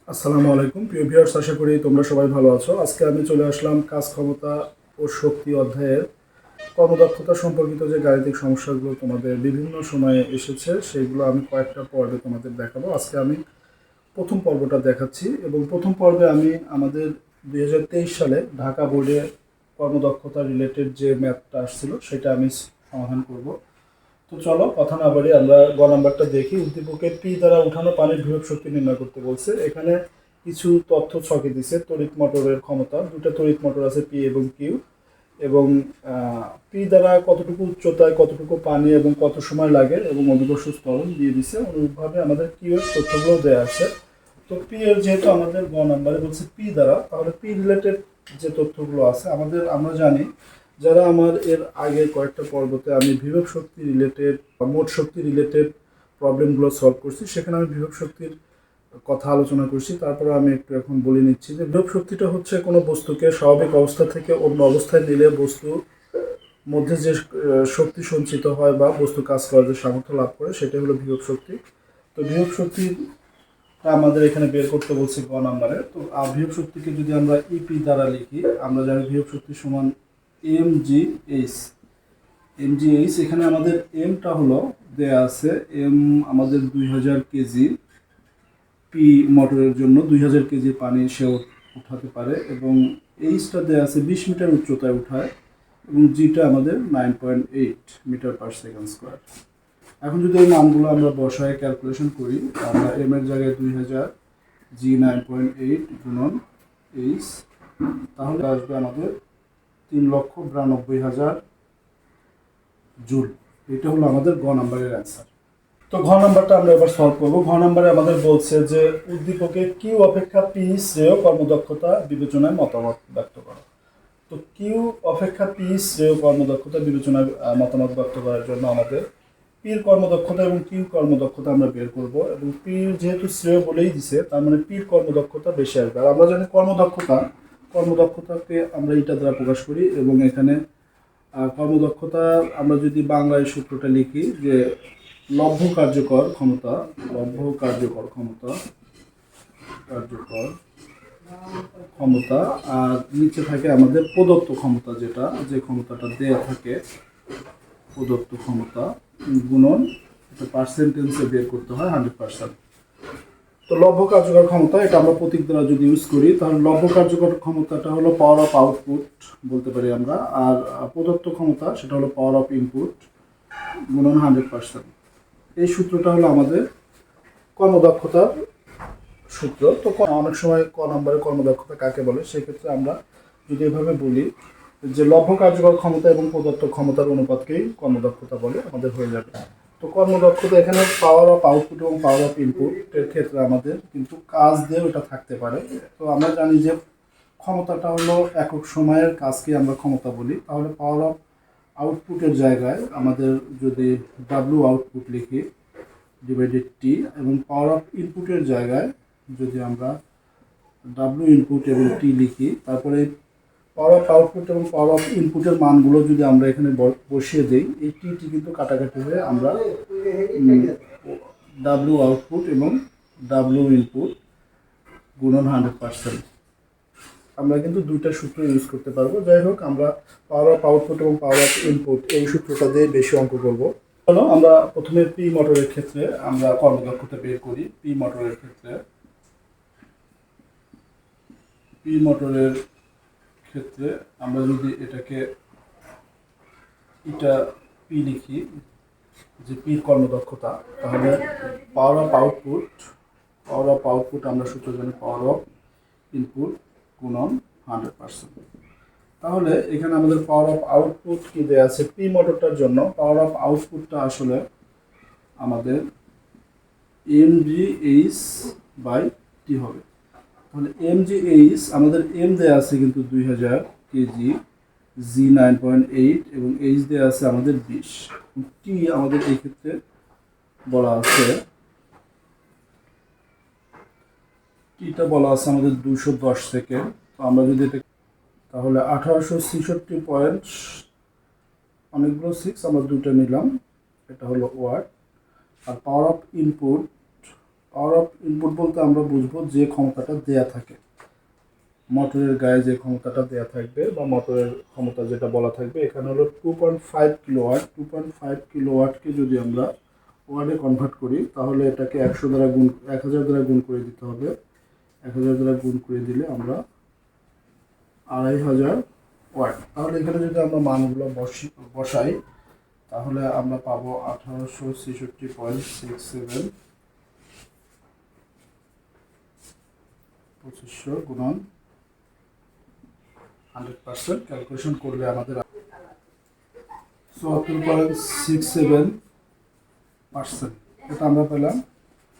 আসসালামু আলাইকুম প্রিয় ভিউয়ার্স, আশা করি তোমরা সবাই ভালো আছো। আজকে আমি চলে আসলাম কাজ ক্ষমতা ও শক্তি অধ্যায়ের কর্মদক্ষতা সম্পর্কিত যে গাণিতিক সমস্যাগুলো তোমাদের বিভিন্ন সময়ে এসেছে সেগুলো আমি কয়েকটা পর্বে তোমাদের দেখাবো। আজকে আমি প্রথম পর্বটা দেখাচ্ছি এবং প্রথম পর্বে আমি আমাদের 2023 সালে ঢাকা বোর্ডে কর্মদক্ষতা রিলেটেড যে ম্যাথটা আসছিল সেটা আমি সমাধান করব। তো চলো কথা না বাড়ি আমরা নাম্বারটা দেখি। উদ্দীপকের পি দ্বারা উঠানো পানির বিভব শক্তি নির্ণয় করতে বলছে। এখানে কিছু তথ্য ছকে দিছে। তড়িৎ মোটরের ক্ষমতা, দুটো তড়িৎ মোটর আছে পি এবং কিউ, এবং পি দ্বারা কতটুকু উচ্চতায় কতটুকু পানি এবং কত সময় লাগে এবং অভিকর্ষ ত্বরণ দিয়ে দিছে। অনুরূপভাবে আমাদের কিউ এর তথ্যগুলো দেওয়া আছে। তো পি এর যেহেতু আমাদের নাম্বারে বলছে পি দ্বারা, তাহলে পি রিলেটেড যে তথ্যগুলো আছে আমরা জানি, যারা আমার এর আগে কয়েকটা পর্বতে আমি বিভব শক্তি রিলেটেড বা মোট শক্তি রিলেটেড প্রবলেমগুলো সলভ করছি, সেখানে আমি বিভব শক্তির কথা আলোচনা করছি। তারপরে আমি একটু এখন বলে নিচ্ছি যে বিভব শক্তিটা হচ্ছে কোনো বস্তুকে স্বাভাবিক অবস্থা থেকে অন্য অবস্থায় নিলে বস্তু মধ্যে যে শক্তি সঞ্চিত হয় বা বস্তু কাজ করার যে সামর্থ্য লাভ করে সেটা হলো বিভব শক্তি। তো বিভব শক্তির আমাদের এখানে বের করতে বলছি নাম্বারে। তো বিভব শক্তিকে যদি আমরা ইপি দ্বারা লিখি, আমরা জানি বিভব শক্তি সমান এম জি এইচ। এমজিএইচ, এখানে আমাদের এমটা হলো দেয়া আছে, এম আমাদের 2000 কেজি। পি মোটরের জন্য 2000 কেজি পানি সে উঠাতে পারে এবং এইচটা দেয়া আছে 20 মিটার উচ্চতায় উঠায় এবং জিটা আমাদের 9.8 মিটার/সেকেন্ড স্কোয়ার। এখন যদি এই মানগুলো আমরা বসায় ক্যালকুলেশন করি, আমরা এম এর জায়গায় 2000, জি 9.8 গুণন এইচ, তাহলে আসবে আমাদের 3,92,000 জুল। এটা হলো আমাদের নাম্বারের অ্যান্সার। তো নাম্বারটা আমরা এবার সলভ করবো। নাম্বারে আমাদের বলছে যে উদ্দীপকে কিউ অপেক্ষা পি শ্রেয় কর্মদক্ষতা বিবেচনায় মতামত ব্যক্ত করো। তো কিউ অপেক্ষা পি শ্রেয় কর্মদক্ষতা বিবেচনায় মতামত ব্যক্ত করার জন্য আমাদের পির কর্মদক্ষতা এবং কিউ কর্মদক্ষতা আমরা বের করব, এবং পির যেহেতু শ্রেয় বলেই দিছে তার মানে পির কর্মদক্ষতা বেশি আসবে। আর আমরা জানি কর্মদক্ষতাকে আমরা এটা দ্বারা প্রকাশ করি, এবং এখানে কর্মদক্ষতা আমরা যদি বাংলায় সূত্রটা লিখি যে লব্ধ কার্যকর ক্ষমতা, লব্ধ কার্যকর ক্ষমতা, কার্যকর ক্ষমতা, আর নিচে থাকে আমাদের প্রদত্ত ক্ষমতা, যেটা যে ক্ষমতাটা দেয়া থাকে প্রদত্ত ক্ষমতা গুণন, এটা পার্সেন্টেজে বের করতে হয় 100%। তো লব্ধ কার্যকর ক্ষমতা এটা আমরা প্রতীক দ্বারা যদি ইউজ করি, তাহলে লব্ধ কার্যকর ক্ষমতাটা হলো পাওয়ার অফ আউটপুট বলতে পারি আমরা, আর প্রদত্ত ক্ষমতা সেটা হলো পাওয়ার অফ ইনপুট গুণন 100%। এই সূত্রটা হলো আমাদের কর্মদক্ষতার সূত্র। তো অনেক সময় নাম্বারের কর্মদক্ষতা কাকে বলে, সেক্ষেত্রে আমরা যদি এভাবে বলি যে লব্ধ কার্যকর ক্ষমতা এবং প্রদত্ত ক্ষমতার অনুপাতকেই কর্মদক্ষতা বলে, আমাদের হয়ে যাবে। তো কর্মদক্ষতা এখানে পাওয়ার অফ আউটপুট এবং পাওয়ার অফ ইনপুটের ক্ষেত্রে আমাদের কিন্তু কাজ দিয়ে ওটা থাকতে পারে। তো আমরা জানি যে ক্ষমতাটা হলো একক সময়ের কাজকে আমরা ক্ষমতা বলি, তাহলে পাওয়ার অফ আউটপুটের জায়গায় আমাদের যদি ডাব্লিউ আউটপুট লিখি ডিভাইডেড টি, এবং পাওয়ার অফ ইনপুটের জায়গায় যদি আমরা ডাব্লিউ ইনপুট এবং টি লিখি, তারপরে পাওয়ার অফ আউটপুট এবং পাওয়ার অফ ইনপুটের মানগুলো যদি আমরা এখানে বসিয়ে দিই, এই টি কিন্তু কাটাকাটি হয়ে আমরা ডাব্লিউ আউটপুট এবং ডাব্লিউ ইনপুট গুণন 100%, আমরা কিন্তু দুইটা সূত্র ইউজ করতে পারবো। যাই হোক, আমরা পাওয়ার অফ আউটপুট এবং পাওয়ার অফ ইনপুট এই সূত্রটা দিয়ে বেশি অঙ্ক করবো। চলো আমরা প্রথমে পি মোটরের ক্ষেত্রে আমরা কর্মদক্ষতা বের করি। পি মোটরের ক্ষেত্রে আমরা যদি এটাকে পি লিখি, যে পির কর্মদক্ষতা, তাহলে পাওয়ার অফ আউটপুট আমরা সূত্র জানি পাওয়ার অফ ইনপুট গুণন 100%। তাহলে এখানে আমাদের পাওয়ার অফ আউটপুট কি দেওয়া আছে পি মোটরটার জন্য? পাওয়ার অফ আউটপুটটা আসলে আমাদের mgh বাই টি হবে। তাহলে mgh আমাদের এম দেওয়া আছে কিন্তু 2000 কেজি, জি 9.8 এবং এইচ দেওয়া আছে আমাদের 20। টি আমাদের এই ক্ষেত্রে বলা আছে, টিটা বলা আছে আমাদের 210 সেকেন্ড। তো আমরা যদি এটা, তাহলে 1866 পয়েন্ট, অনেকগুলো 6 আমরা দুটো নিলাম, এটা হলো ওয়াট। আর power of power of input বলতে আমরা বুঝবো যে ক্ষমতাটা দেয়া থাকে, মোটরের গায়ে যে ক্ষমতাটা দেয়া থাকবে বা মোটরের ক্ষমতা যেটা বলা থাকবে। এখানে হলো 2.5 কিলোওয়াট। 2.5 কিলোওয়াটকে যদি আমরা ওয়াটে কনভার্ট করি তাহলে এটাকে 100 দ্বারা গুণ 1000 দ্বারা গুণ করে দিতে হবে। 1000 দ্বারা গুণ করে দিলে আমরা 2500 ওয়াট। তাহলে এখানে যদি আমরা মানগুলো বসাই তাহলে আমরা পাবো 1866.67 2500 গুণন 100%। ক্যালকুলেশন করলে আমাদের 74.67%। এটা আমরা পেলাম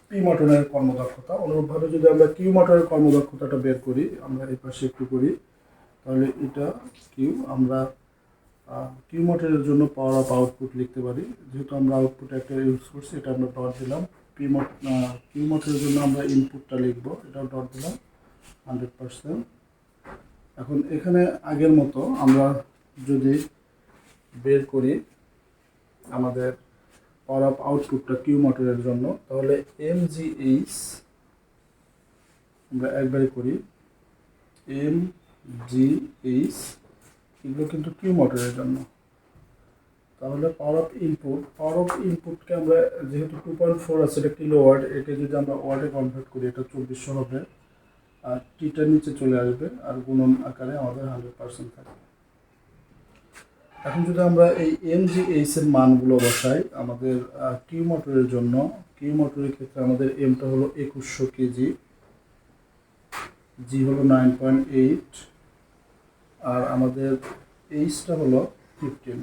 পি মোটরের কর্মদক্ষতা। অনুরূপভাবে যদি আমরা কিউ মোটরের কর্মদক্ষতাটা বের করি, আমরা এই পাশে একটু করি, তাহলে এটা কিউ। আমরা কিউ মোটরের জন্য পাওয়ার অফ আউটপুট লিখতে পারি, যেহেতু আমরা আউটপুট একটা ইউজ করছি এটা আমরা ডট দিলাম। কিউ মোটরের জন্য আমরা ইনপুটটা লিখবো, এটাও ডট দিলাম 100%। এখন এখানে আগের মতো আমরা যদি বের করি আমাদের পাওয়ার অফ আউটপুটটা কিউ মোটরের জন্য, তাহলে এমজিএইচ আমরা একবারে করি, এমজিএইচ এগুলো কিন্তু কিউ মোটরের জন্য। তাহলে পাওয়ার অফ ইনপুটকে আমরা যেহেতু 2.4 আছে এটা কিলোওয়াট, একে যদি আমরা ওয়াটে কনভার্ট করি এটা 2400 হবে, আর টিটা নিচে চলে আসবে আর গুণন আকারে আমাদের 100% থাকবে। এখন যদি আমরা এই এমজিএইচ এর মানগুলো বসাই আমাদের কিউ মোটরের জন্য, কিউ মোটরের ক্ষেত্রে আমাদের এমটা হলো 2100 কেজি, জি হলো 9.8, আর আমাদের এইচটা হলো 15,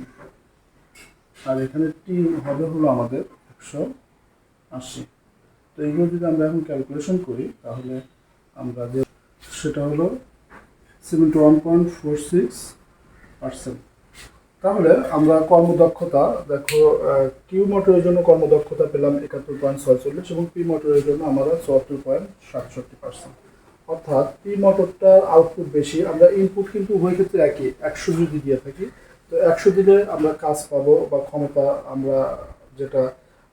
আর এখানে টি হবে হলো আমাদের 180। তো এইগুলো যদি আমরা এখন ক্যালকুলেশন করি তাহলে আমরা যে সেটা হলো 71.46%। তাহলে আমরা কর্মদক্ষতা দেখো, কিউ মোটরের জন্য কর্মদক্ষতা পেলাম 71.46 এবং পি মোটরের জন্য আমরা 74.67%। অর্থাৎ পি মোটরটার আউটপুট বেশি। আমরা ইনপুট কিন্তু উভয় ক্ষেত্রে একই, 100 যদি দিয়ে থাকি তো 100 দিলে আমরা কাজ পাবো বা ক্ষমতা আমরা যেটা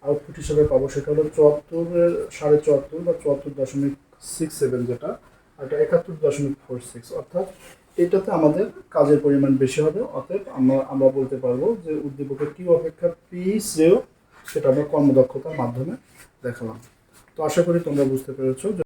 আউটপুট হিসেবে পাবো সেটা হলো 74.74 বা 74.67 যেটা, আর এটা 71.46। অর্থাৎ এটাতে আমাদের কাজের পরিমাণ বেশি হবে। অতএব আমরা বলতে পারবো যে উদ্দীপকের কিউ অপেক্ষা পি শ্রেয়, সেটা আমরা কর্মদক্ষতার মাধ্যমে দেখালাম। তো আশা করি তোমরা বুঝতে পেরেছো।